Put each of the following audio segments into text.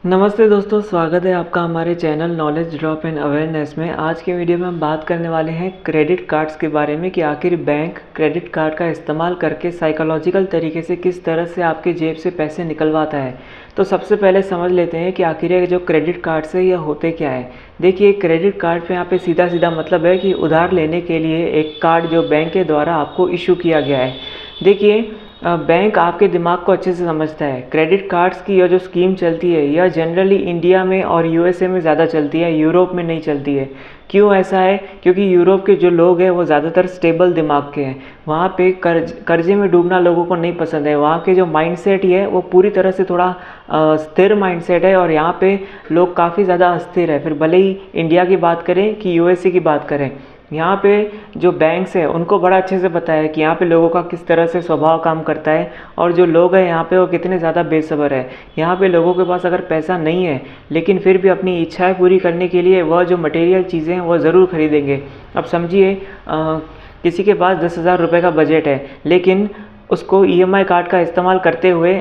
नमस्ते दोस्तों, स्वागत है आपका हमारे channel knowledge drop and awareness में। आज के वीडियो में हम बात करने वाले हैं क्रेडिट कार्ड्स के बारे में कि आखिर बैंक क्रेडिट कार्ड का इस्तेमाल करके साइकोलॉजिकल तरीके से किस तरह से आपके जेब से पैसे निकलवाता है। तो सबसे पहले समझ लेते हैं कि आखिर ये जो क्रेडिट कार्ड्स है यह होते क्या है। देखिए, क्रेडिट कार्ड पे यहाँ पे सीधा सीधा मतलब है कि उधार लेने के लिए एक कार्ड जो बैंक के द्वारा आपको इशू किया गया है। देखिए, बैंक आपके दिमाग को अच्छे से समझता है। क्रेडिट कार्ड्स की यह जो स्कीम चलती है यह जनरली इंडिया में और यूएसए में ज़्यादा चलती है, यूरोप में नहीं चलती है। क्यों ऐसा है? क्योंकि यूरोप के जो लोग हैं वो ज़्यादातर स्टेबल दिमाग के हैं। वहाँ पे कर्जे में डूबना लोगों को नहीं पसंद है। वहाँ के जो माइंडसेट ही है वो पूरी तरह से थोड़ा स्थिर माइंडसेट है और यहाँ पे लोग काफ़ी ज़्यादा अस्थिर है। फिर भले ही इंडिया की बात करें कि यूएसए की बात करें, यहाँ पे जो बैंक्स हैं उनको बड़ा अच्छे से पता है कि यहाँ पे लोगों का किस तरह से स्वभाव काम करता है और जो लोग हैं यहाँ पे वो कितने ज़्यादा बेसब्र है। यहाँ पे लोगों के पास अगर पैसा नहीं है लेकिन फिर भी अपनी इच्छाएं पूरी करने के लिए वह जो मटेरियल चीज़ें हैं वह ज़रूर खरीदेंगे। अब समझिए, किसी के पास 10,000 रुपये का बजट है लेकिन उसको ईएमआई कार्ड का इस्तेमाल करते हुए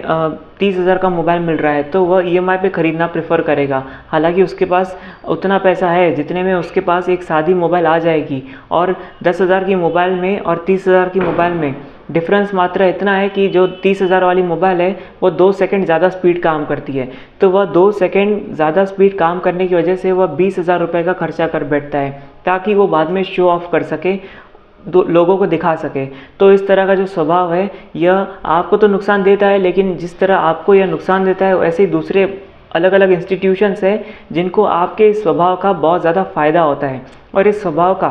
30,000 का मोबाइल मिल रहा है तो वह ईएमआई पे ख़रीदना प्रेफर करेगा। हालांकि उसके पास उतना पैसा है जितने में उसके पास एक सादी मोबाइल आ जाएगी। और 10,000 की मोबाइल में और 30,000 की मोबाइल में डिफरेंस मात्र इतना है कि जो 30,000 वाली मोबाइल है वो 2 सेकंड ज़्यादा स्पीड काम करती है। तो वह 2 सेकंड ज़्यादा स्पीड काम करने की वजह से वह 20,000 रुपये का खर्चा कर बैठता है ताकि वो बाद में शो ऑफ कर सके, लोगों को दिखा सके। तो इस तरह का जो स्वभाव है यह आपको तो नुकसान देता है, लेकिन जिस तरह आपको यह नुकसान देता है वैसे ही दूसरे अलग अलग इंस्टीट्यूशंस हैं जिनको आपके इस स्वभाव का बहुत ज़्यादा फ़ायदा होता है। और इस स्वभाव का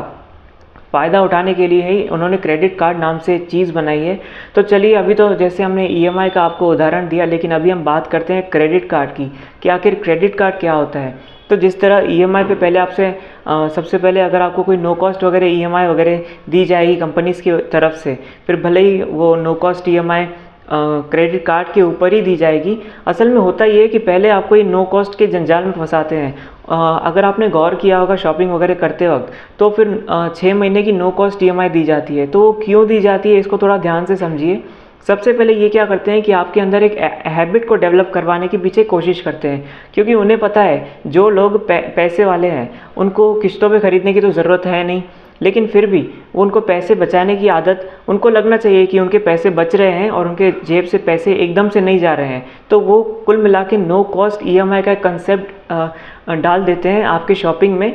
फ़ायदा उठाने के लिए ही उन्होंने क्रेडिट कार्ड नाम से चीज़ बनाई है। तो चलिए, अभी तो जैसे हमने ईएमआई का आपको उदाहरण दिया, लेकिन अभी हम बात करते हैं क्रेडिट कार्ड की कि आखिर क्रेडिट कार्ड क्या होता है। तो जिस तरह ईएमआई पे पहले आपसे सबसे पहले अगर आपको कोई नो कॉस्ट वगैरह ईएमआई वगैरह दी जाएगी कंपनीज़ की तरफ से, फिर भले ही वो no cost EMI credit card के ऊपर ही दी जाएगी। असल में होता ये है कि पहले आपको ये नो कॉस्ट के जंजाल में फंसाते हैं। अगर आपने गौर किया होगा शॉपिंग वगैरह करते वक्त, तो फिर 6 महीने की नो कॉस्ट ईएमआई दी जाती है। तो वो क्यों दी जाती है इसको थोड़ा ध्यान से समझिए। सबसे पहले ये क्या करते हैं कि आपके अंदर एक हैबिट को डेवलप करवाने के पीछे कोशिश करते हैं, क्योंकि उन्हें पता है जो लोग पैसे वाले हैं उनको किस्तों पे ख़रीदने की तो ज़रूरत है नहीं, लेकिन फिर भी उनको पैसे बचाने की आदत उनको लगना चाहिए कि उनके पैसे बच रहे हैं और उनके जेब से पैसे एकदम से नहीं जा रहे हैं। तो वो कुल मिला के नो कॉस्ट ईएमआई का कंसेप्ट डाल देते हैं आपके शॉपिंग में।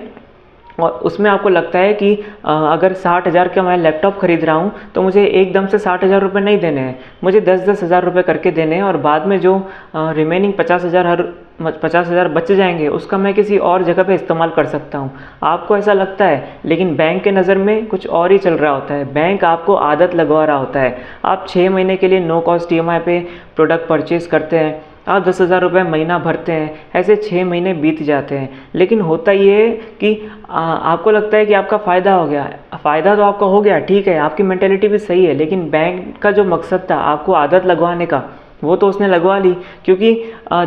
और उसमें आपको लगता है कि अगर 60,000 का मैं लैपटॉप खरीद रहा हूँ तो मुझे एकदम से 60,000 रुपये नहीं देने हैं, मुझे 10-10 हज़ार रुपये करके देने हैं और बाद में जो रिमेनिंग 50,000 बच जाएंगे उसका मैं किसी और जगह पे इस्तेमाल कर सकता हूँ। आपको ऐसा लगता है, लेकिन बैंक के नज़र में कुछ और ही चल रहा होता है। बैंक आपको आदत लगवा रहा होता है। आप 6 महीने के लिए नो कॉस्ट ईएमआई पे प्रोडक्ट परचेज़ करते हैं, आप 10,000 रुपये महीना भरते हैं, ऐसे 6 महीने बीत जाते हैं। लेकिन होता ये है कि आपको लगता है कि आपका फ़ायदा हो गया। फ़ायदा तो आपका हो गया, ठीक है, आपकी मेंटेलिटी भी सही है, लेकिन बैंक का जो मकसद था आपको आदत लगवाने का वो तो उसने लगवा ली। क्योंकि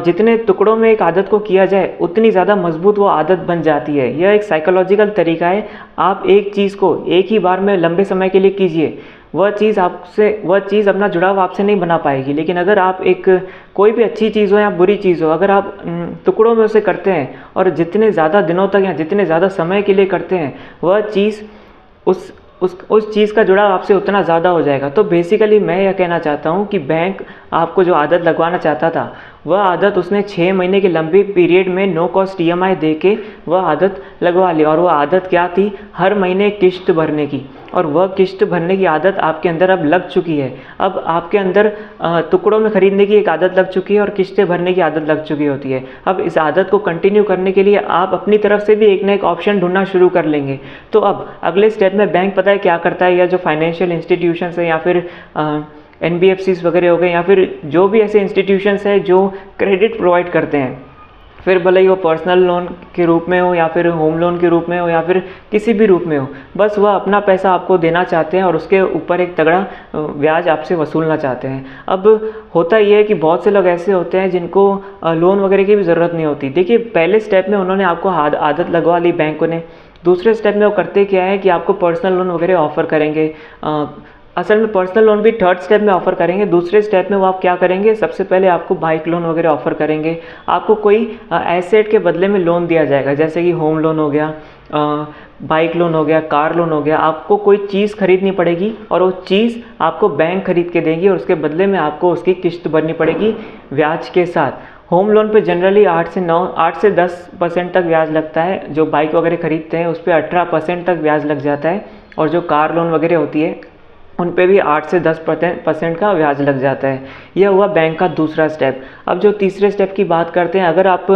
जितने टुकड़ों में एक आदत को किया जाए उतनी ज़्यादा मजबूत वो आदत बन जाती है। यह एक साइकोलॉजिकल तरीका है। आप एक चीज़ को एक ही बार में लंबे समय के लिए कीजिए, वह चीज़ अपना जुड़ाव आपसे नहीं बना पाएगी। लेकिन अगर आप एक कोई भी अच्छी चीज़ हो या बुरी चीज़ हो, अगर आप टुकड़ों में उसे करते हैं और जितने ज़्यादा दिनों तक या जितने ज़्यादा समय के लिए करते हैं, वह चीज़ उस चीज़ का जुड़ाव आपसे उतना ज़्यादा हो जाएगा। तो बेसिकली मैं यह कहना चाहता हूँ कि बैंक आपको जो आदत लगवाना चाहता था वह आदत उसने 6 महीने के लंबे पीरियड में नो कॉस्ट ईएमआई दे के वह आदत लगवा ली। और वह आदत क्या थी? हर महीने किस्त भरने की। और वह किस्त भरने की आदत आपके अंदर अब लग चुकी है। अब आपके अंदर टुकड़ों में ख़रीदने की एक आदत लग चुकी है और किस्तें भरने की आदत लग चुकी होती है। अब इस आदत को कंटिन्यू करने के लिए आप अपनी तरफ से भी एक ना एक ऑप्शन ढूंढना शुरू कर लेंगे। तो अब अगले स्टेप में बैंक पता है क्या करता है, या जो फाइनेंशियल इंस्टीट्यूशंस है या फिर एनबीएफसीज वगैरह हो गए या फिर जो भी ऐसे इंस्टीट्यूशंस हैं जो क्रेडिट प्रोवाइड करते हैं, फिर भले ही वो पर्सनल लोन के रूप में हो या फिर होम लोन के रूप में हो या फिर किसी भी रूप में हो, बस वह अपना पैसा आपको देना चाहते हैं और उसके ऊपर एक तगड़ा ब्याज आपसे वसूलना चाहते हैं। अब होता यह है कि बहुत से लोग ऐसे होते हैं जिनको लोन वगैरह की भी ज़रूरत नहीं होती। देखिए, पहले स्टेप में उन्होंने आपको आदत लगवा ली बैंकों ने। दूसरे स्टेप में वो करते क्या है कि आपको पर्सनल लोन वगैरह ऑफ़र करेंगे, असल में पर्सनल लोन भी थर्ड स्टेप में ऑफ़र करेंगे। दूसरे स्टेप में वो आप क्या करेंगे, सबसे पहले आपको बाइक लोन वगैरह ऑफ़र करेंगे। आपको कोई एसेट के बदले में लोन दिया जाएगा, जैसे कि होम लोन हो गया, बाइक लोन हो गया, कार लोन हो गया। आपको कोई चीज़ खरीदनी पड़ेगी और वो चीज़ आपको बैंक खरीद के देंगी और उसके बदले में आपको उसकी किस्त भरनी पड़ेगी ब्याज के साथ। होम लोन पे जनरली 8 से 10% तक ब्याज लगता है। जो बाइक वगैरह खरीदते हैं उस पर 18% तक ब्याज लग जाता है, और जो कार लोन वगैरह होती है उन पे भी 8 से 10% का ब्याज लग जाता है। यह हुआ बैंक का दूसरा स्टेप। अब जो तीसरे स्टेप की बात करते हैं, अगर आप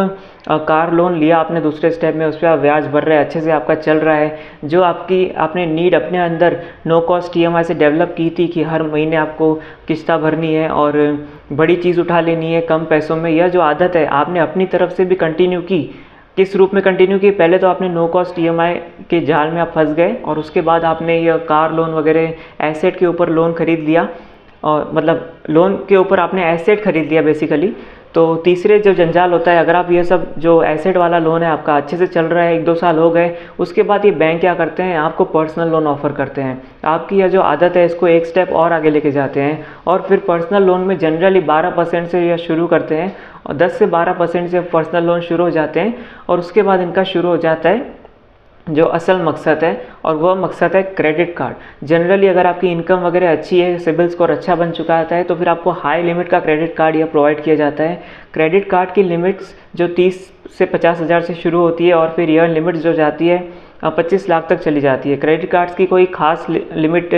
कार लोन लिया आपने दूसरे स्टेप में, उस पर आप ब्याज भर रहे हैं, अच्छे से आपका चल रहा है, जो आपने नीड अपने अंदर नो कॉस्ट EMI से डेवलप की थी कि हर महीने आपको किस्ता भरनी है और बड़ी चीज़ उठा लेनी है कम पैसों में, यह जो आदत है आपने अपनी तरफ से भी कंटिन्यू की। किस रूप में कंटिन्यू की, पहले तो आपने नो कॉस्ट EMI के जाल में आप फंस गए और उसके बाद आपने यह कार लोन वगैरह एसेट के ऊपर लोन खरीद लिया, और मतलब लोन के ऊपर आपने एसेट खरीद लिया बेसिकली। तो तीसरे जो जंजाल होता है, अगर आप ये सब जो एसेट वाला लोन है आपका अच्छे से चल रहा है, 1-2 साल हो गए, उसके बाद ये बैंक क्या करते हैं, आपको पर्सनल लोन ऑफ़र करते हैं। आपकी यह जो आदत है इसको एक स्टेप और आगे लेके जाते हैं और फिर पर्सनल लोन में जनरली 12% से यह शुरू करते हैं और 10 से 12% से पर्सनल लोन शुरू हो जाते हैं। और उसके बाद इनका शुरू हो जाता है जो असल मकसद है, और वह मकसद है क्रेडिट कार्ड। जनरली अगर आपकी इनकम वगैरह अच्छी है, सिबिल स्कोर अच्छा बन चुका है, तो फिर आपको हाई लिमिट का क्रेडिट कार्ड यह प्रोवाइड किया जाता है। क्रेडिट कार्ड की लिमिट्स जो 30 से 50 हज़ार से शुरू होती है और फिर यह लिमिट्स जो जाती है 25 लाख तक चली जाती है। क्रेडिट कार्ड्स की कोई खास लिमिट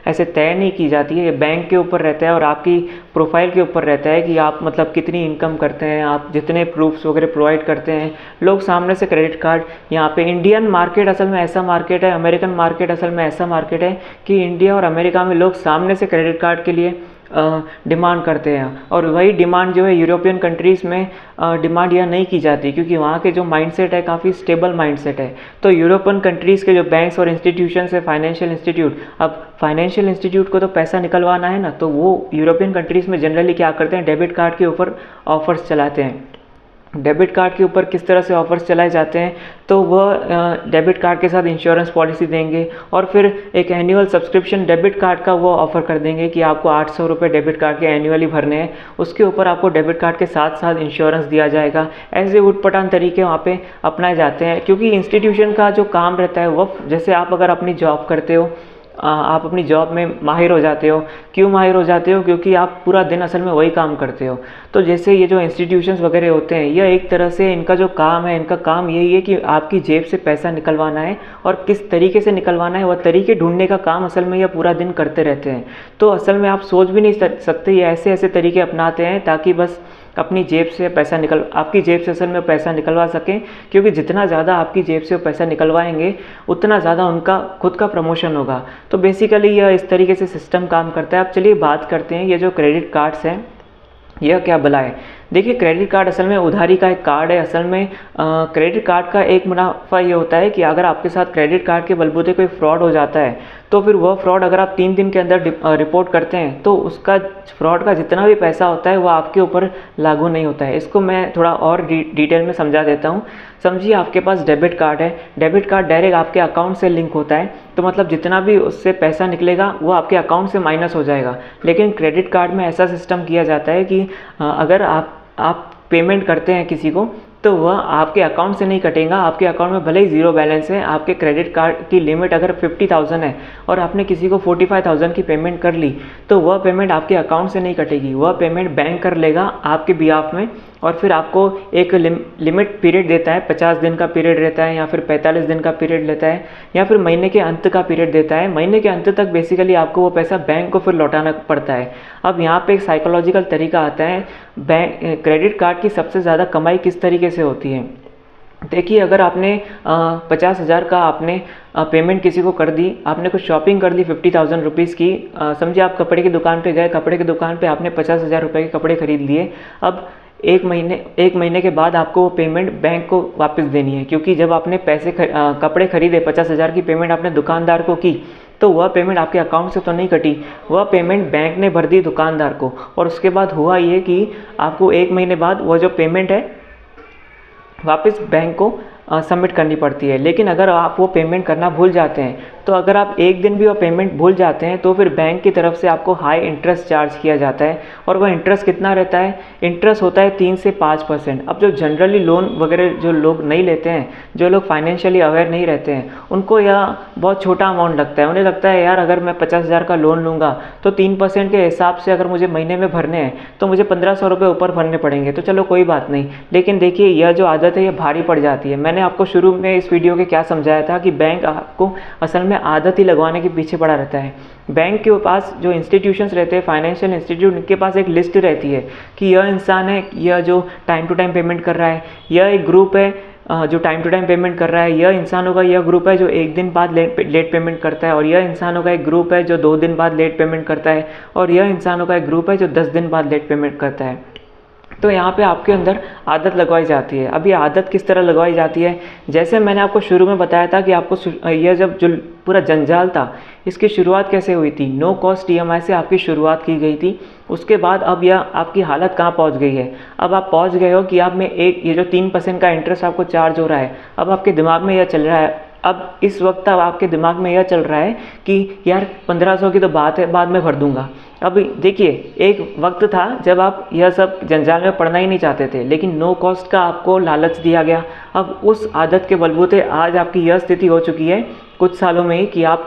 ऐसे तय नहीं की जाती है, ये बैंक के ऊपर रहता है और आपकी प्रोफाइल के ऊपर रहता है कि आप मतलब कितनी इनकम करते हैं, आप जितने प्रूफ्स वगैरह प्रोवाइड करते हैं। लोग सामने से क्रेडिट कार्ड, यहाँ पे इंडियन मार्केट असल में ऐसा मार्केट है, अमेरिकन मार्केट असल में ऐसा मार्केट है कि इंडिया और अमेरिका में लोग सामने से क्रेडिट कार्ड के लिए डिमांड करते हैं, और वही डिमांड जो है यूरोपियन कंट्रीज़ में डिमांड यह नहीं की जाती, क्योंकि वहाँ के जो माइंडसेट है काफ़ी स्टेबल माइंडसेट है। तो यूरोपियन कंट्रीज़ के जो बैंक्स और इंस्टीट्यूशंस है, फाइनेंशियल इंस्टीट्यूट, अब फाइनेंशियल इंस्टीट्यूट को तो पैसा निकलवाना है ना, तो वो यूरोपियन कंट्रीज़ में जनरली क्या करते हैं, डेबिट कार्ड के ऊपर ऑफर्स चलाते हैं। डेबिट कार्ड के ऊपर किस तरह से ऑफर्स चलाए जाते हैं, तो वह डेबिट कार्ड के साथ इंश्योरेंस पॉलिसी देंगे और फिर एक एनुअल सब्सक्रिप्शन डेबिट कार्ड का वो ऑफ़र कर देंगे कि आपको 800 रुपये डेबिट कार्ड के एनुअली भरने हैं, उसके ऊपर आपको डेबिट कार्ड के साथ साथ इंश्योरेंस दिया जाएगा। ऐसे उटपटांग तरीके वहाँ पे अपनाए जाते हैं, क्योंकि इंस्टीट्यूशन का जो काम रहता है वो, जैसे आप अगर अपनी जॉब करते हो, आप अपनी जॉब में माहिर हो जाते हो। क्यों माहिर हो जाते हो? क्योंकि आप पूरा दिन असल में वही काम करते हो। तो जैसे ये जो इंस्टीट्यूशंस वगैरह होते हैं, यह एक तरह से इनका जो काम है, इनका काम यही है कि आपकी जेब से पैसा निकलवाना है, और किस तरीके से निकलवाना है वह तरीके ढूंढने का काम असल में यह पूरा दिन करते रहते हैं। तो असल में आप सोच भी नहीं सकते, ये ऐसे ऐसे तरीके अपनाते हैं ताकि बस अपनी जेब से पैसा आपकी जेब से असल में पैसा निकलवा सकें, क्योंकि जितना ज़्यादा आपकी जेब से पैसा निकलवाएंगे उतना ज़्यादा उनका खुद का प्रमोशन होगा। तो बेसिकली यह इस तरीके से सिस्टम काम करता है। अब चलिए बात करते हैं ये जो क्रेडिट कार्ड्स हैं यह क्या भला है। देखिए, क्रेडिट कार्ड असल में उधारी का एक कार्ड है। असल में क्रेडिट कार्ड का एक मुनाफा ये होता है कि अगर आपके साथ क्रेडिट कार्ड के बलबूते कोई फ्रॉड हो जाता है, तो फिर वह फ्रॉड अगर आप 3 दिन के अंदर रिपोर्ट करते हैं, तो उसका फ्रॉड का जितना भी पैसा होता है वह आपके ऊपर लागू नहीं होता है। इसको मैं थोड़ा और डिटेल में समझा देता हूँ। समझिए, आपके पास डेबिट कार्ड है, डेबिट कार्ड डायरेक्ट आपके अकाउंट से लिंक होता है, तो मतलब जितना भी उससे पैसा निकलेगा वो आपके अकाउंट से माइनस हो जाएगा। लेकिन क्रेडिट कार्ड में ऐसा सिस्टम किया जाता है कि अगर आप पेमेंट करते हैं किसी को, तो वह आपके अकाउंट से नहीं कटेगा। आपके अकाउंट में भले ही ज़ीरो बैलेंस है, आपके क्रेडिट कार्ड की लिमिट अगर 50,000 है और आपने किसी को 45,000 की पेमेंट कर ली, तो वह पेमेंट आपके अकाउंट से नहीं कटेगी, वह पेमेंट बैंक कर लेगा आपके बिहाफ में, और फिर आपको एक लिमिट पीरियड देता है। 50 दिन का पीरियड रहता है, या फिर 45 दिन का पीरियड लेता है, या फिर महीने के अंत का पीरियड देता है। महीने के अंत तक बेसिकली आपको वो पैसा बैंक को फिर लौटाना पड़ता है। अब यहाँ पे एक साइकोलॉजिकल तरीका आता है, क्रेडिट कार्ड की सबसे ज़्यादा कमाई किस तरीके से होती है। देखिए, अगर आपने 50,000 का आपने पेमेंट किसी को कर दी, आपने कुछ शॉपिंग कर ली 50,000 रुपीज़ की, समझिए आप कपड़े की दुकान पे गए, कपड़े की दुकान पे आपने 50,000 रुपये के कपड़े खरीद लिए। अब एक महीने के बाद आपको वो पेमेंट बैंक को वापस देनी है, क्योंकि जब आपने कपड़े खरीदे, 50,000 की पेमेंट आपने दुकानदार को की, तो वह पेमेंट आपके अकाउंट से तो नहीं कटी, वह पेमेंट बैंक ने भर दी दुकानदार को। और उसके बाद हुआ ये कि आपको 1 महीने बाद वह जो पेमेंट है वापस बैंक को सबमिट करनी पड़ती है। लेकिन अगर आप वो पेमेंट करना भूल जाते हैं, तो अगर आप एक दिन भी वो पेमेंट भूल जाते हैं तो फिर बैंक की तरफ से आपको हाई इंटरेस्ट चार्ज किया जाता है। और वह इंटरेस्ट कितना रहता है? इंटरेस्ट होता है 3 से 5%। अब जो जनरली लोन वगैरह जो लोग नहीं लेते हैं, जो लोग फाइनेंशियली अवेयर नहीं रहते हैं, उनको यह बहुत छोटा अमाउंट लगता है। उन्हें लगता है यार अगर मैं 50,000 का लोन लूँगा तो 3% के हिसाब से अगर मुझे महीने में भरने हैं तो मुझे 1500 रुपये ऊपर भरने पड़ेंगे, तो चलो कोई बात नहीं। लेकिन देखिए यह जो आदत है ये भारी पड़ जाती है। मैंने आपको शुरू में इस वीडियो के क्या समझाया था कि बैंक आपको असल में आदत ही लगवाने के पीछे पड़ा रहता है। बैंक के पास जो इंस्टीट्यूशंस रहते हैं, फाइनेंशियल इंस्टीट्यूट, इनके पास एक लिस्ट रहती है कि यह इंसान है, यह जो टाइम टू टाइम पेमेंट कर रहा है, यह एक ग्रुप है जो टाइम टू टाइम पेमेंट कर रहा है, यह इंसान होगा, यह ग्रुप है जो एक दिन बाद लेट पेमेंट करता है, और यह इंसान होगा एक ग्रुप है जो 2 दिन बाद लेट पेमेंट करता है, और यह इंसान होगा एक ग्रुप है जो 10 दिन बाद लेट पेमेंट करता है। तो यहाँ पे आपके अंदर आदत लगवाई जाती है। अब ये आदत किस तरह लगवाई जाती है? जैसे मैंने आपको शुरू में बताया था कि आपको यह जब जो पूरा जंजाल था, इसकी शुरुआत कैसे हुई थी? नो कॉस्ट EMI से आपकी शुरुआत की गई थी। उसके बाद अब यह आपकी हालत कहाँ पहुँच गई है? अब आप पहुँच गए हो कि आप में एक ये जो 3% का इंटरेस्ट आपको चार्ज हो रहा है, अब आपके दिमाग में यह चल रहा है, अब इस वक्त अब आपके दिमाग में यह चल रहा है कि यार 1500 की तो बात है, बाद में भर दूंगा। अब देखिए एक वक्त था जब आप यह सब जंजाल में पड़ना ही नहीं चाहते थे, लेकिन नो कॉस्ट का आपको लालच दिया गया। अब उस आदत के बलबूते आज आपकी यह स्थिति हो चुकी है कुछ सालों में ही कि आप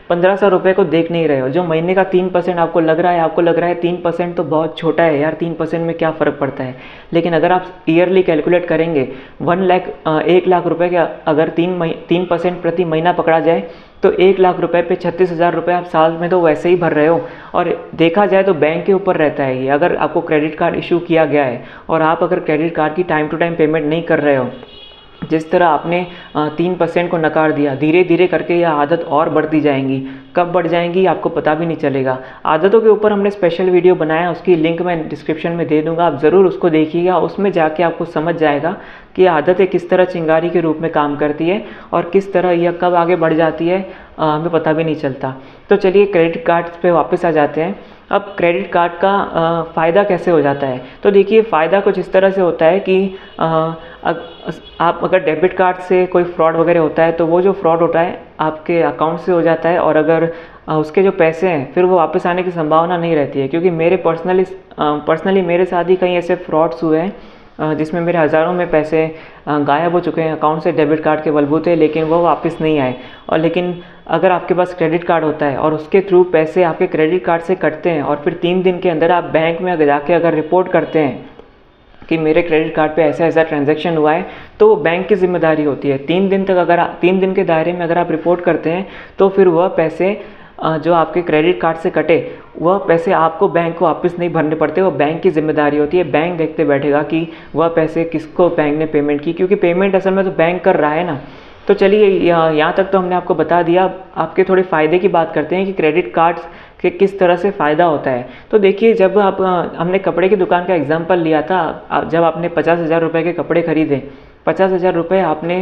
1500 रुपये को देख नहीं रहे हो। जो महीने का 3% आपको लग रहा है, 3% तो बहुत छोटा है यार, 3% में क्या फ़र्क पड़ता है। लेकिन अगर आप ईयरली कैलकुलेट करेंगे 1 लाख रुपए का अगर 3% प्रति महीना पकड़ा जाए तो 1 लाख रुपए पे 36,000 रुपये आप साल में तो वैसे ही भर रहे हो। और देखा जाए तो बैंक के ऊपर रहता है ये। अगर आपको क्रेडिट कार्ड इशू किया गया है और आप अगर क्रेडिट कार्ड की टाइम टू टाइम पेमेंट नहीं कर रहे हो, जिस तरह आपने 3% को नकार दिया, धीरे धीरे करके यह आदत और बढ़ती जाएंगी। कब बढ़ जाएंगी आपको पता भी नहीं चलेगा। आदतों के ऊपर हमने स्पेशल वीडियो बनाया, उसकी लिंक मैं डिस्क्रिप्शन में दे दूंगा, आप ज़रूर उसको देखिएगा। उसमें जाके आपको समझ जाएगा कि आदतें किस तरह चिंगारी के रूप में काम करती है और किस तरह यह कब आगे बढ़ जाती है हमें पता भी नहीं चलता। तो चलिए क्रेडिट कार्ड पे वापस आ जाते हैं। अब क्रेडिट कार्ड का फ़ायदा कैसे हो जाता है? तो देखिए फ़ायदा कुछ इस तरह से होता है कि आप अगर डेबिट कार्ड से कोई फ्रॉड वगैरह होता है तो वो जो फ्रॉड होता है आपके अकाउंट से हो जाता है, और अगर उसके जो पैसे हैं फिर वो वापस आने की संभावना नहीं रहती है। क्योंकि मेरे पर्सनली मेरे साथ ही कई ऐसे फ्रॉड्स हुए हैं जिसमें मेरे हज़ारों में पैसे गायब हो चुके हैं अकाउंट से डेबिट कार्ड के बलबूते, लेकिन वो वापस नहीं आए। और लेकिन अगर आपके पास क्रेडिट कार्ड होता है और उसके थ्रू पैसे आपके क्रेडिट कार्ड से कटते हैं और फिर 3 दिन के अंदर आप बैंक में जाके अगर रिपोर्ट करते हैं कि मेरे क्रेडिट कार्ड पे ऐसा ऐसा ट्रांजैक्शन हुआ है, तो वो बैंक की जिम्मेदारी होती है। 3 दिन तक अगर 3 दिन के दायरे में अगर आप रिपोर्ट करते हैं तो फिर वह पैसे जो आपके क्रेडिट कार्ड से कटे वह पैसे आपको बैंक को वापस नहीं भरने पड़ते, वो बैंक की जिम्मेदारी होती है। बैंक देखते बैठेगा कि वह पैसे किसको बैंक ने पेमेंट की, क्योंकि पेमेंट असल में तो बैंक कर रहा है ना। तो चलिए यहाँ तक तो हमने आपको बता दिया। आपके थोड़े फ़ायदे की बात करते हैं कि क्रेडिट कार्ड्स के किस तरह से फ़ायदा होता है। तो देखिए जब आप हमने कपड़े की दुकान का एग्जांपल लिया था, जब आपने 50,000 रुपये के कपड़े खरीदे, 50,000 रुपये आपने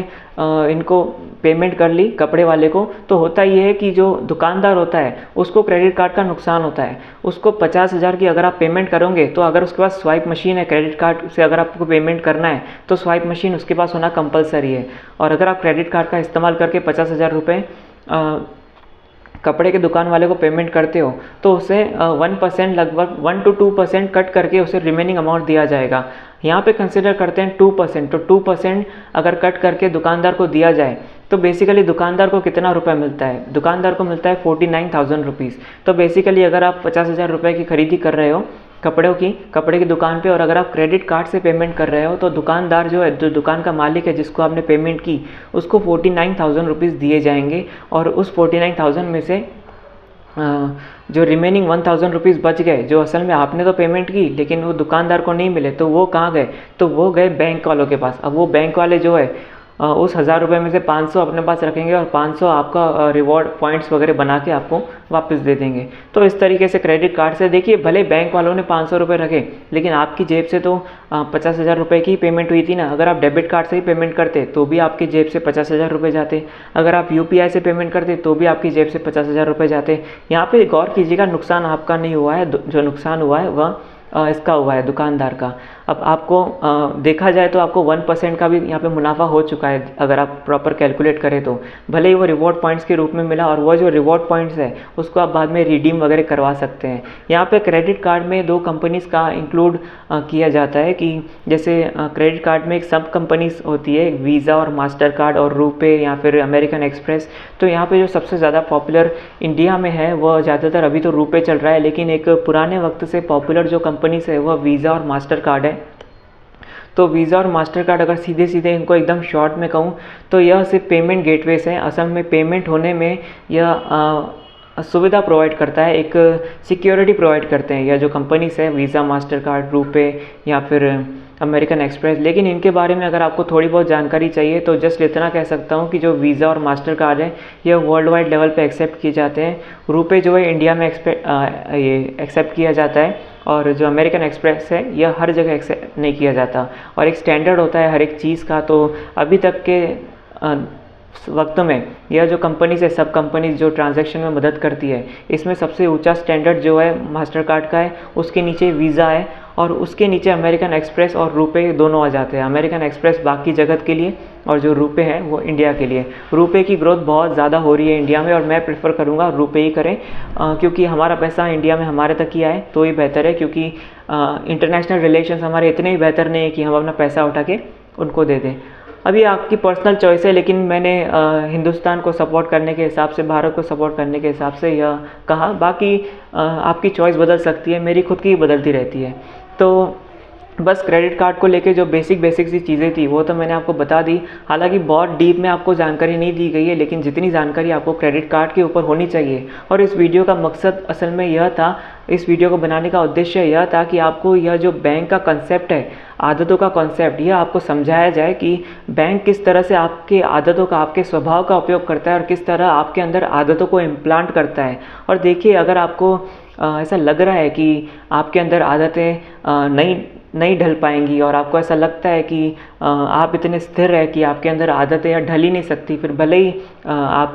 इनको पेमेंट कर ली कपड़े वाले को, तो होता ये है कि जो दुकानदार होता है उसको क्रेडिट कार्ड का नुकसान होता है। उसको 50,000 की अगर आप पेमेंट करोगे तो अगर उसके पास स्वाइप मशीन है, क्रेडिट कार्ड से अगर आपको पेमेंट करना है तो स्वाइप मशीन उसके पास होना कंपलसरी है। और अगर आप क्रेडिट कार्ड का इस्तेमाल करके 50,000 रुपये कपड़े के दुकान वाले को पेमेंट करते हो तो उसे 1% लगभग 1 to 2% कट करके उसे रिमेनिंग अमाउंट दिया जाएगा। यहाँ पे कंसिडर करते हैं 2%, तो 2% अगर कट करके दुकानदार को दिया जाए तो बेसिकली दुकानदार को कितना रुपए मिलता है? दुकानदार को मिलता है 49,000 रुपीज़। तो बेसिकली अगर आप 50,000 रुपये की खरीदी कर रहे हो कपड़े की दुकान पे, और अगर आप क्रेडिट कार्ड से पेमेंट कर रहे हो तो दुकानदार जो है, जो दुकान का मालिक है जिसको आपने पेमेंट की, उसको 49,000 रुपीज़ दिए जाएंगे। और उस 49,000 में से जो रिमेनिंग 1,000 रुपीज़ बच गए, जो असल में आपने तो पेमेंट की लेकिन वो दुकानदार को नहीं मिले, तो वो कहाँ गए? तो वो गए बैंक वालों के पास। अब वो बैंक वाले जो है उस 1,000 रुपये में से 500 अपने पास रखेंगे और 500 आपका रिवॉर्ड पॉइंट्स वगैरह बना के आपको वापस दे देंगे। तो इस तरीके से क्रेडिट कार्ड से देखिए, भले बैंक वालों ने 500 रुपये रखे लेकिन आपकी जेब से तो 50,000 रुपये की पेमेंट हुई थी ना। अगर आप डेबिट कार्ड से ही पेमेंट करते तो भी आपकी जेब से 50,000 रुपये जाते, अगर आप UPI से पेमेंट करते तो भी आपकी जेब से 50,000 रुपये जाते। यहाँ पे गौर कीजिएगा, नुकसान आपका नहीं हुआ है, जो नुकसान हुआ है वह इसका हुआ है दुकानदार का। अब आपको देखा जाए तो आपको 1% का भी यहाँ पे मुनाफा हो चुका है अगर आप प्रॉपर कैलकुलेट करें तो। भले ही वो रिवॉर्ड पॉइंट्स के रूप में मिला, और वो जो रिवॉर्ड पॉइंट्स है उसको आप बाद में रिडीम वगैरह करवा सकते हैं। यहाँ पे क्रेडिट कार्ड में 2 कंपनीज़ का इंक्लूड किया जाता है कि जैसे क्रेडिट कार्ड में एक सब कंपनीज होती है, वीज़ा और मास्टर कार्ड और रुपे या फिर अमेरिकन एक्सप्रेस। तो यहाँ पे जो सबसे ज़्यादा पॉपुलर इंडिया में है वह ज़्यादातर अभी तो रुपे चल रहा है, लेकिन एक पुराने वक्त से पॉपुलर जो कंपनीज है वह वीज़ा और मास्टर कार्ड है। तो वीज़ा और मास्टर कार्ड अगर सीधे सीधे इनको एकदम शॉर्ट में कहूँ तो यह सिर्फ पेमेंट गेटवेज है। असल में पेमेंट होने में यह सुविधा प्रोवाइड करता है, एक सिक्योरिटी प्रोवाइड करते हैं यह जो कंपनीज है, वीज़ा, मास्टर कार्ड, रुपे या फिर अमेरिकन एक्सप्रेस। लेकिन इनके बारे में अगर आपको थोड़ी बहुत जानकारी चाहिए तो जस्ट इतना कह सकता हूँ कि जो वीज़ा और मास्टर कार्ड है यह वर्ल्ड वाइड लेवल पे एक्सेप्ट किए जाते हैं। रुपे जो है इंडिया में एक्सेप्ट किया जाता है, और जो अमेरिकन एक्सप्रेस है यह हर जगह एक्सेप्ट नहीं किया जाता, और एक स्टैंडर्ड होता है हर एक चीज़ का। तो अभी तक के वक्त में यह जो कंपनीज है, सब कंपनीज जो ट्रांजैक्शन में मदद करती है, इसमें सबसे ऊंचा स्टैंडर्ड जो है मास्टर कार्ड का है, उसके नीचे वीज़ा है, और उसके नीचे अमेरिकन एक्सप्रेस और रुपे दोनों आ जाते हैं। अमेरिकन एक्सप्रेस बाकी जगत के लिए और जो रुपे है वो इंडिया के लिए। रुपे की ग्रोथ बहुत ज़्यादा हो रही है इंडिया में, और मैं प्रेफर करूँगा रुपे ही करें, क्योंकि हमारा पैसा इंडिया में हमारे तक ही आए तो ही बेहतर है, क्योंकि इंटरनेशनल रिलेशंस हमारे इतने ही बेहतर नहीं है कि हम अपना पैसा उठा के उनको दे दें। अभी आपकी पर्सनल चॉइस है, लेकिन मैंने हिंदुस्तान को सपोर्ट करने के हिसाब से, भारत को सपोर्ट करने के हिसाब से यह कहा। बाकी आपकी चॉइस बदल सकती है, मेरी खुद की बदलती रहती है। तो बस क्रेडिट कार्ड को लेके जो बेसिक सी चीज़ें थी वो तो मैंने आपको बता दी। हालांकि बहुत डीप में आपको जानकारी नहीं दी गई है, लेकिन जितनी जानकारी आपको क्रेडिट कार्ड के ऊपर होनी चाहिए, और इस वीडियो का मकसद असल में यह था, इस वीडियो को बनाने का उद्देश्य यह था कि आपको यह जो बैंक का कंसेप्ट है, आदतों का कॉन्सेप्ट, यह आपको समझाया जाए कि बैंक किस तरह से आपके आदतों का, आपके स्वभाव का उपयोग करता है और किस तरह आपके अंदर आदतों को इम्प्लांट करता है। और देखिए, अगर आपको ऐसा लग रहा है कि आपके अंदर आदतें नहीं ढल पाएंगी, और आपको ऐसा लगता है कि आप इतने स्थिर है कि आपके अंदर आदतें या ढल ही नहीं सकती, फिर भले ही आप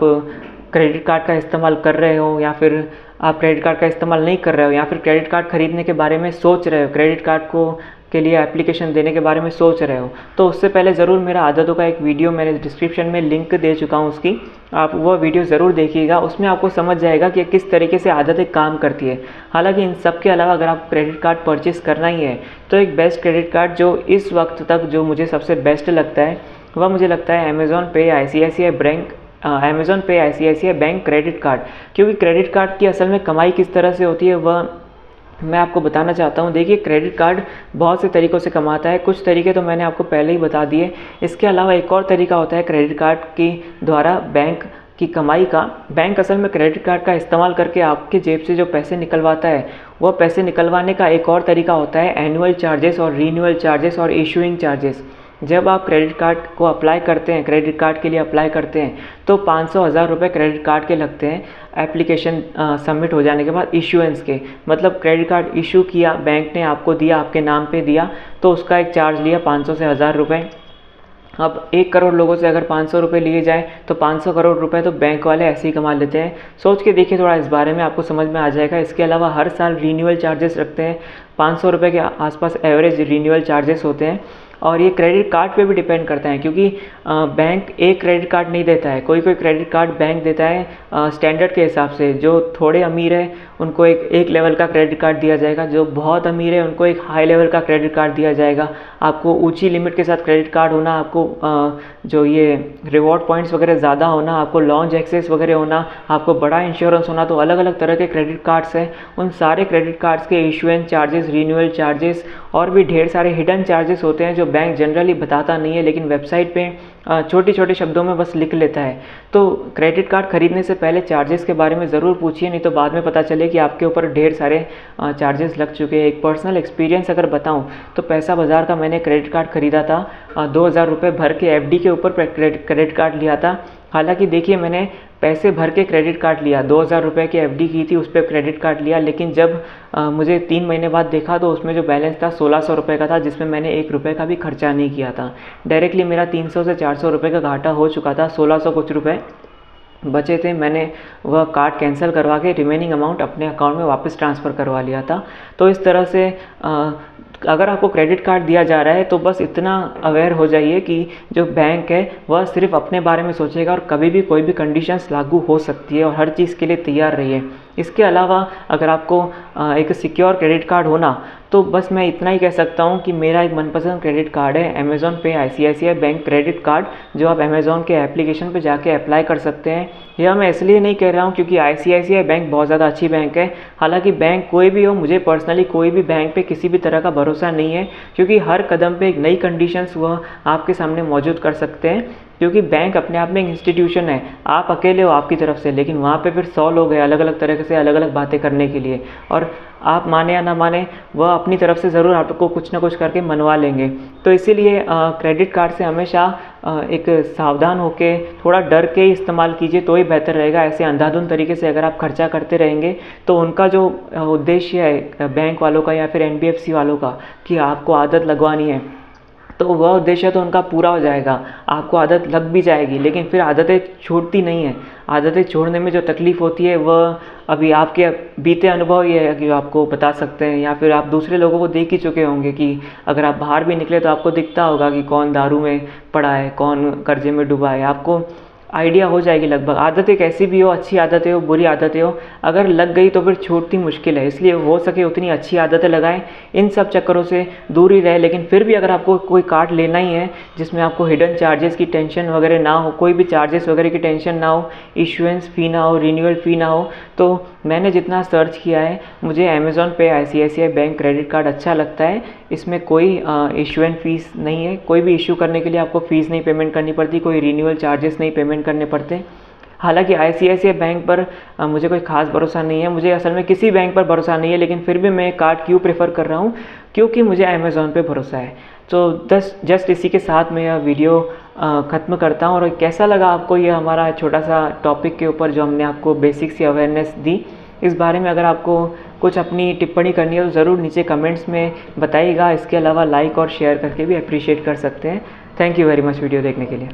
क्रेडिट कार्ड का इस्तेमाल कर रहे हो या फिर आप क्रेडिट कार्ड का इस्तेमाल नहीं कर रहे हो, या फिर क्रेडिट कार्ड खरीदने के बारे में सोच रहे हो, क्रेडिट कार्ड को के लिए एप्लीकेशन देने के बारे में सोच रहे हो, तो उससे पहले ज़रूर मेरा आदतों का एक वीडियो मैंने डिस्क्रिप्शन में लिंक दे चुका हूँ उसकी, आप वो वीडियो ज़रूर देखिएगा। उसमें आपको समझ जाएगा कि किस तरीके से आदतें काम करती है। हालांकि इन सब के अलावा अगर आप क्रेडिट कार्ड परचेस करना ही है तो एक बेस्ट क्रेडिट कार्ड जो इस वक्त तक जो मुझे सबसे बेस्ट लगता है वह मुझे लगता है अमेज़ॉन पे ICICI बैंक क्रेडिट कार्ड। क्योंकि क्रेडिट कार्ड की असल में कमाई किस तरह से होती है वह मैं आपको बताना चाहता हूँ। देखिए, क्रेडिट कार्ड बहुत से तरीक़ों से कमाता है, कुछ तरीके तो मैंने आपको पहले ही बता दिए। इसके अलावा एक और तरीका होता है क्रेडिट कार्ड के द्वारा बैंक की कमाई का। बैंक असल में क्रेडिट कार्ड का इस्तेमाल करके आपके जेब से जो पैसे निकलवाता है, वह पैसे निकलवाने का एक और तरीका होता है एनुअल चार्जेस और रीन्यूअल चार्जेस और इशूइंग चार्जेस। जब आप क्रेडिट कार्ड को अप्लाई करते हैं, क्रेडिट कार्ड के लिए अप्लाई करते हैं, तो 500,000 रुपये क्रेडिट कार्ड के लगते हैं एप्लीकेशन सबमिट हो जाने के बाद इशूएंस के। मतलब क्रेडिट कार्ड इशू किया, बैंक ने आपको दिया, आपके नाम पे दिया, तो उसका एक चार्ज लिया 500 से 1000 रुपये। अब 1 करोड़ लोगों से अगर 500 रुपये लिए जाए तो 500 करोड़ रुपए तो बैंक वाले ऐसे ही कमा लेते हैं। सोच के देखिए थोड़ा इस बारे में, आपको समझ में आ जाएगा। इसके अलावा हर साल रीन्यूअल चार्जेस रखते हैं, 500 रुपये के आसपास एवरेज रीन्यूअल चार्जेस होते हैं। और ये क्रेडिट कार्ड पे भी डिपेंड करता है, क्योंकि बैंक एक क्रेडिट कार्ड नहीं देता है, कोई क्रेडिट कार्ड बैंक देता है स्टैंडर्ड के हिसाब से। जो थोड़े अमीर है उनको एक लेवल का क्रेडिट कार्ड दिया जाएगा, जो बहुत अमीर है उनको एक हाई लेवल का क्रेडिट कार्ड दिया जाएगा। आपको ऊंची लिमिट के साथ क्रेडिट कार्ड होना, आपको जो ये रिवॉर्ड पॉइंट्स वगैरह ज़्यादा होना, आपको लॉन्च एक्सेस वगैरह होना, आपको बड़ा इंश्योरेंस होना, तो अलग अलग तरह के क्रेडिट कार्ड्स हैं। उन सारे क्रेडिट कार्ड्स के इशुएंस चार्जेस, रीन्यूअल चार्जेस और भी ढेर सारे हिडन चार्जेस होते हैं जो बैंक जनरली बताता नहीं है, लेकिन वेबसाइट पे छोटे छोटे शब्दों में बस लिख लेता है। तो क्रेडिट कार्ड खरीदने से पहले चार्जेस के बारे में ज़रूर पूछिए, नहीं तो बाद में पता चले कि आपके ऊपर ढेर सारे चार्जेस लग चुके हैं। एक पर्सनल एक्सपीरियंस अगर बताऊं तो पैसा बाज़ार का मैंने क्रेडिट कार्ड ख़रीदा था, 2000 रुपये भर के FD के ऊपर क्रेडिट कार्ड लिया था। हालांकि देखिए, मैंने पैसे भर के क्रेडिट कार्ड लिया, 2000 रुपये की FD की थी, उस पर क्रेडिट कार्ड लिया, लेकिन जब मुझे 3 महीने बाद देखा तो उसमें जो बैलेंस था 1600 रुपये का था, जिसमें मैंने 1 रुपये का भी खर्चा नहीं किया था। डायरेक्टली मेरा 300 से 400 रुपये का घाटा हो चुका था, 1600 कुछ रुपये बचे थे। मैंने वह कार्ड कैंसिल करवा के रिमेनिंग अमाउंट अपने अकाउंट में वापस ट्रांसफ़र करवा लिया था। तो इस तरह से अगर आपको क्रेडिट कार्ड दिया जा रहा है तो बस इतना अवेयर हो जाइए कि जो बैंक है वह सिर्फ अपने बारे में सोचेगा और कभी भी कोई भी कंडीशंस लागू हो सकती है और हर चीज़ के लिए तैयार रहिए। इसके अलावा अगर आपको एक सिक्योर क्रेडिट कार्ड होना तो बस मैं इतना ही कह सकता हूँ कि मेरा एक मनपसंद क्रेडिट कार्ड है अमेज़ॉन पे ICICI बैंक क्रेडिट कार्ड, जो आप अमेज़ॉन के एप्लीकेशन पे जाके अप्लाई कर सकते हैं। यह मैं इसलिए नहीं कह रहा हूँ क्योंकि ICICI बैंक बहुत ज़्यादा अच्छी बैंक है। हालांकि बैंक कोई भी हो, मुझे पर्सनली कोई भी बैंक पे किसी भी तरह का भरोसा नहीं है, क्योंकि हर कदम पे एक नई कंडीशंस वह आपके सामने मौजूद कर सकते हैं। क्योंकि बैंक अपने आप में एक इंस्टीट्यूशन है, आप अकेले हो आपकी तरफ से, लेकिन वहाँ पे फिर 100 लोग हैं अलग अलग तरह से अलग अलग बातें करने के लिए, और आप माने या ना माने वह अपनी तरफ से ज़रूर आपको कुछ ना कुछ करके मनवा लेंगे। तो इसीलिए क्रेडिट कार्ड से हमेशा एक सावधान होके थोड़ा डर के इस्तेमाल कीजिए तो ही बेहतर रहेगा। ऐसे अंधाधुंध तरीके से अगर आप खर्चा करते रहेंगे तो उनका जो उद्देश्य है बैंक वालों का या फिर NBFC वालों का कि आपको आदत लगवानी है, तो वह उद्देश्य तो उनका पूरा हो जाएगा, आपको आदत लग भी जाएगी, लेकिन फिर आदतें छूटती नहीं हैं। आदतें छोड़ने में जो तकलीफ़ होती है वह अभी आपके बीते अनुभव ही है कि आपको बता सकते हैं, या फिर आप दूसरे लोगों को देख ही चुके होंगे कि अगर आप बाहर भी निकले तो आपको दिखता होगा कि कौन दारू में पड़ा है, कौन कर्जे में डूबा है, आपको आइडिया हो जाएगी लगभग। आदतें कैसी भी हो, अच्छी आदतें हो बुरी आदतें हो, अगर लग गई तो फिर छूटती मुश्किल है। इसलिए हो सके उतनी अच्छी आदतें लगाएं, इन सब चक्करों से दूर ही रहे। लेकिन फिर भी अगर आपको कोई कार्ड लेना ही है जिसमें आपको हिडन चार्जेस की टेंशन वगैरह ना हो, कोई भी चार्जेस वगैरह की टेंशन ना हो, इशुएंस फ़ी ना हो, रिन्यूअल फ़ी ना हो, तो मैंने जितना सर्च किया है मुझे अमेज़ॉन पे ICICI बैंक क्रेडिट कार्ड अच्छा लगता है। इसमें कोई इशुएंस फ़ीस नहीं है, कोई भी इशू करने के लिए आपको फ़ीस नहीं पेमेंट करनी पड़ती, कोई रिन्यूअल चार्जेस नहीं पेमेंट करने पड़ते। हालांकि ICICI बैंक पर मुझे कोई ख़ास भरोसा नहीं है, मुझे असल में किसी बैंक पर भरोसा नहीं है, लेकिन फिर भी मैं कार्ड क्यों प्रेफर कर रहा हूँ, क्योंकि मुझे अमेज़ॉन पे भरोसा है। तो जस्ट इसी के साथ मैं यह वीडियो ख़त्म करता हूँ। और कैसा लगा आपको ये हमारा छोटा सा टॉपिक के ऊपर जो हमने आपको बेसिक सी अवेयरनेस दी, इस बारे में अगर आपको कुछ अपनी टिप्पणी करनी है तो ज़रूर नीचे कमेंट्स में बताइएगा। इसके अलावा लाइक और शेयर करके भी अप्रिशिएट कर सकते हैं। Thank you very much video देखने के लिए।